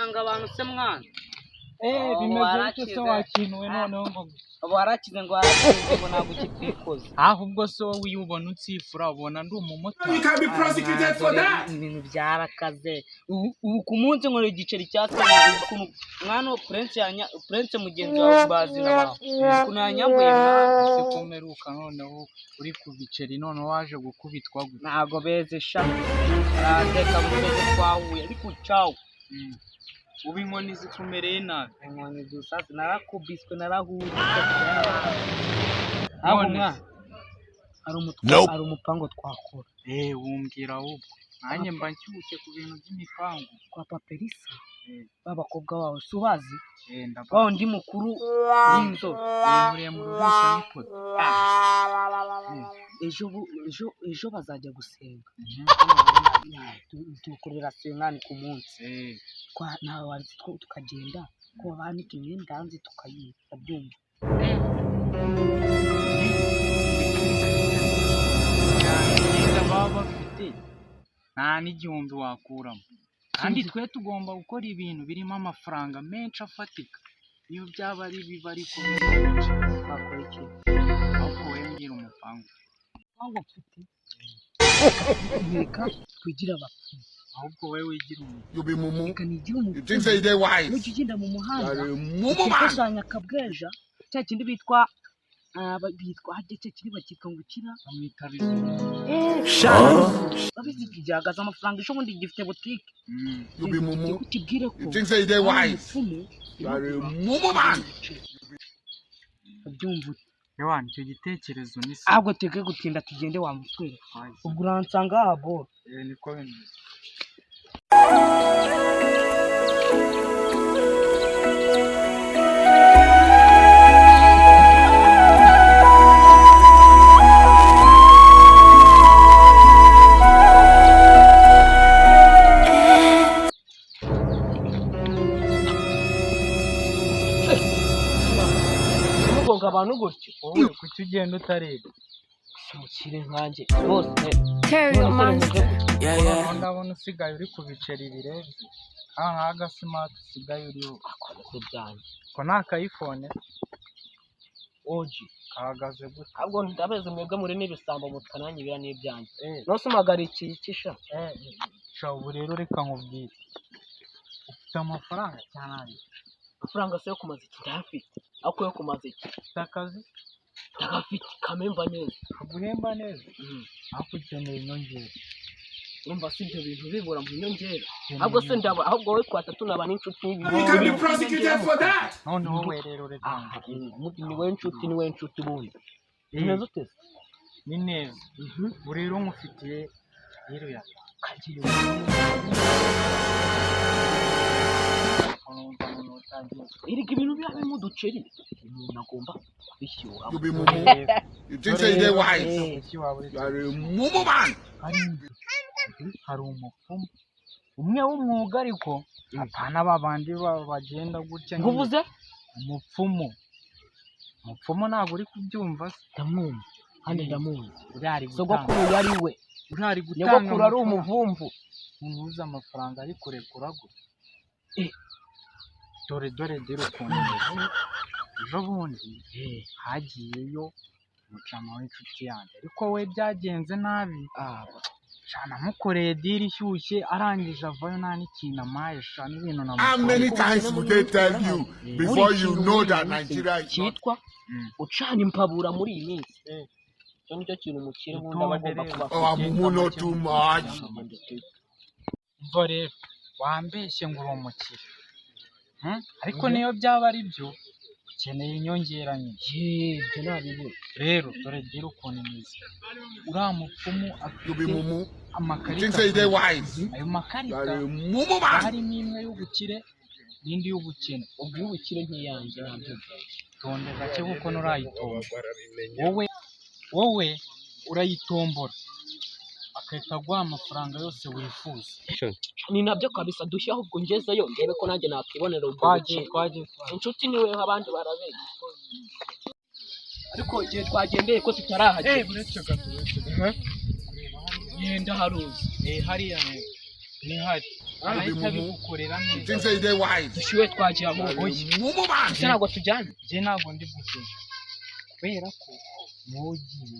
yanga abantu se mwana bimeze bityo se wakinuwe noneho ngo warakize ngo warakize ngo ntabwo ukitwikoze ahubwo so wiyubona utsifura ubona ndi umumotari ibintu byarakaze ubu ku munsi nkora igiceri cya mwana Prince mugenzi wawe bazina bawe ukuntu yanyambuye mwana kumeruka noneho uri ku biceri noneho waje gukubitwa ntago beze sha arandeka muteze twahuye ariko cawo ubu inkoni zikumereye nabi inkoni dusaze narakubiswe narahuye hari umupango twakora wumbwira ahubwo nanjye mba nshyushye ku bintu by'imipango kwa paperisa b'abakobwa bawe si ubazi wa undi mukuru w'inzobe muremure ubeshya n'ipoto ejo bazajya gusenga tukorera senkani ku munsi nawe wanditse tukagenda ko banika imyenda hanze tukayita byumva baba bafite nta n'igihumbi wakuramo kandi twe tugomba gukora ibintu birimo amafaranga menshi afatika niyo byaba ari biba ariko twakora iki ahubwo wowe mbwira umupango mfite reka twigira abapfumu ahubwo wowe wigira umuntu reka nigira umupfumu n'ujya ugenda mu muhanda ukusanya akabweja cya kindi bitwa hajya kiri bakita ngo ukira bamwita gihagaze amafaranga ejo bundi gifite butike utibwire ko umupfumu ubyumva Yohani icyo gitekerezo ni se ahubwo teke gutinda tugende wa muswere ubwo uransanga aha boro niko bimeze abantu gutyo wowe kuki ugenda utareba mukire nkanjye bose ndabona usigaye uri ku biceri birenze nk'agasimati usigaye uriho akoze byanjye ko ni akayifone oji kahagaze gutya ahubwo ndabeze mwebwe muri n'ibisambo mutkananyibira n'ibyanjye nose umagara ikisha ubu rero reka nkubwire ufite amafaranga cyane amafaranga se yo kumaza iki ndayafite ako yo kumaza iki ufite akazi ndagafite kamemba neza kaguhemba neza ariko ukeneye inyongera urumva si ibyo bintu bibura mu inyongera ahubwo se ndaba ahubwo wowe twatatu naba n'inshuti noneho we rero reka ni we nshuti bundi neza uteze ni neza ubu rero nkufitiye rero kagiye iriga ibintu birabemo uduceri umuntu agomba kubishyura hari umupfumu umwe w'umwuga ariko apana babandi bagenda gutya nguvuze umupfumu ntabwo uri kubyumva se ndamwumva kandi ndamuzi sogokuru yari we nyogokuru ari umuvumvu ntuzi amafaranga ari kurekura gutya dore ukuntu ejo bundi hagiyeyo umucama w'inshuti yanjye ariko we byagenze nabi cyane amukoreye diri ishyushye arangije avayo nta n'ikintu amaye n'ibintu cyitwa ucana impabura muri iyi minsi icyo nicyo kintu umukire nkunda bagomba kuba mva rero wambeshye ngo uri umukire ariko niyo byaba ari byo ukeneye inyongera nyinshi ibyo ntabibura rero dore gira ukuntu imeze uriya mupfumu afite amakarita ayo makarita harimo imwe y'ubukire n'indi y'ubukene ubwo y'ubukire nk'iyanjye nabyo tonde gake kuko nturayitombora wowe urayitombora agahita aguha amafaranga yose wifuza ni nabyo kabisa dushya ahubwo ngezeyo ndebe ko nanjye nakibonera ubwo twagiye inshuti niwe abandi barabeye ariko igihe twagendeye ko tutarahagera uretse gato yenda haruzi hariya ni hari arahita abigukorera You neza. think say they wise? dushyuwe twagira mu You bugi are a mumu man. ese ntabwo tujyana Njye ntabwo ndi guseka kubera ko wogiye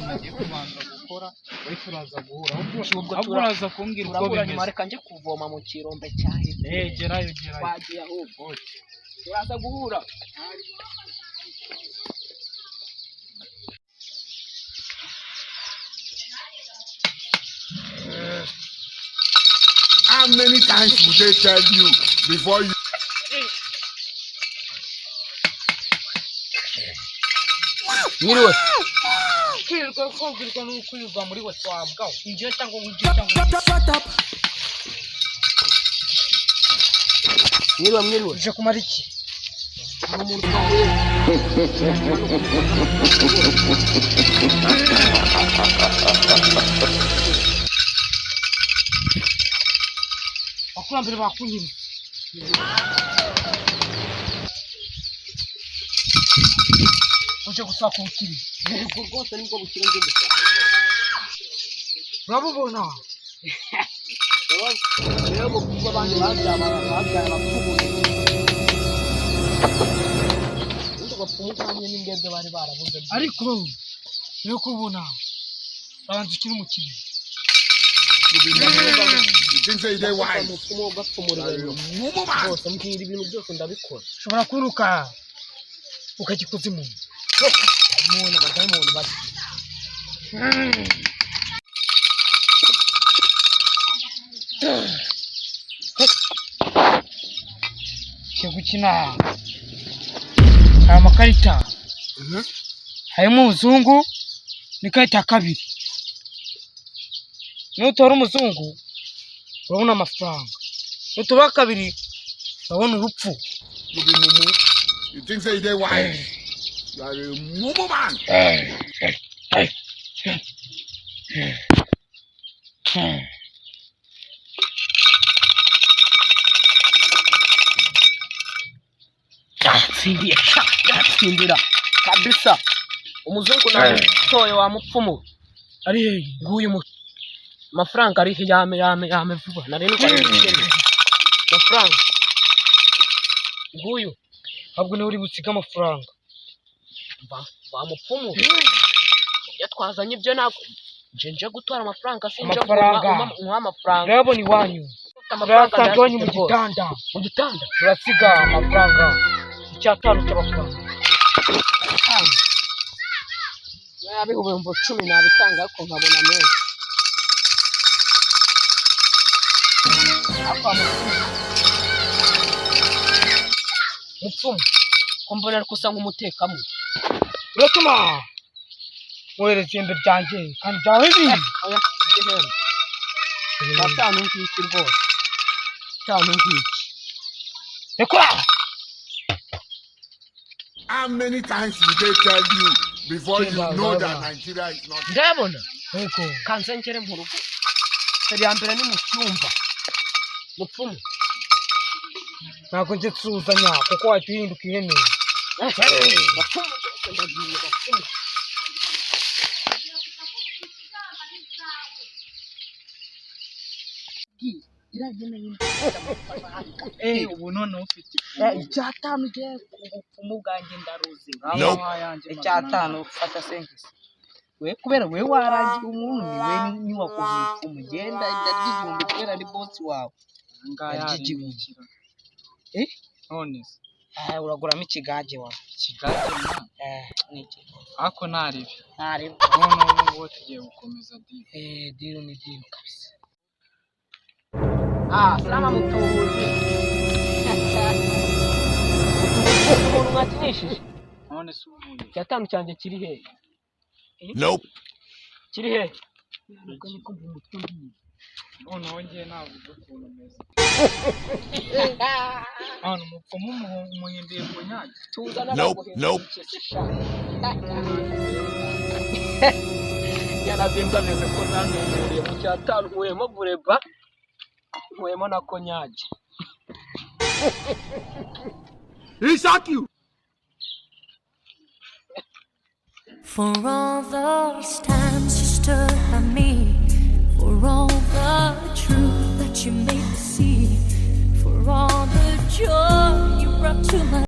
nagiye kubanza gukora ariko uraza guhura ahubwo uraza kumbwira uko urabura nyuma bimeze. reka njye kuvoma mu kirombe cyahise Gerayo twagiye ahubwo turaza guhura How many times would they tell you before you? Mwiriwe kwirirwa kwabwirwa n'ukwirirwa muri we twabwa ingiye cyangwa ugiye cyangwa mwiriwe uje kumara iki hari umuntu twahuye akurambere bakunyima uje gusaka ubukiri ubwo rwose nibwo bukire nje gushaka urabubona rero kuko abandi babyara abapfubuye undi bapfumu kamwe n'indebwe bari barabuze ariko rero kubona banze ukiri umukino You think say they wise? umupfumu ugapfumura You are a ibintu mumu man. bose mbwira ibintu byose ndabikora ushobora kwiruka ukajya ikuzimu umuntu abadayimoni bati cyo gukina aya makarita harimo umuzungu n'ikarita ya kabiri nutora umuzungu urabona amafaranga nutora kabiri urabona urupfu You think say they wise? You are a mumu man. yatsindira kabisa umuzungu nawe utoye wa mupfumu ari hehe nguyu amafaranga ari yame vuba narindwa amafaranga nguyu ahubwo niwe uri butsiga amafaranga ba mupfumu ibyo twazanye ibyo ntabwo nje gutora amafaranga sinje umuha amafaranga rero ni wanyu amafaranga yonye mu gitanda urasiga amafaranga icyatanu cy'amafaranga ibihumbi 10 nabitanga ariko nkabona menshi mupfumu ko mbona ariko usa nk'umutekamo uratuma wohereza ihembe ryanjye kandi byawe biri oya igihembe gatanu ngiki rwose gatanu ngiki reka How many times will they tell you before you know that Nigeria is not? ndabona yego kanze ngere mu rugo ya mbere ni mu cyumba mupfumu ntabwo nje tsuzanya kuko wahita uhinduka ihene bapfumu ndagiye bapfumu ubu noneho ufite icyatanu ugiye ku bupfumu bwanjye ndaruzi icyatanu fata senkisi we kubera we warangiye umuntu niwe nyubako bupfumu genda igihumbi kubera ari bosi wawe ngayarikira none uraguramo ikigage wawe ikigage ni iki ako ntaribi noneho ubu tugiye gukomeza diri diro ni diro kabisa salama mtuhuzi umuntu mwakinishije none se uvuye cyatanu cyanjye kiri hehe Nope. kiri hehe noneho njye ntabwo uzi ukuntu umeze hano umupfumu umuhimbiye ku nyanya tuzana Nope. yarazinze ameze ko nanumuriye mu cyatanu nkuyemo bureba nkuyemo na konyage He shot you. For all those times you stood by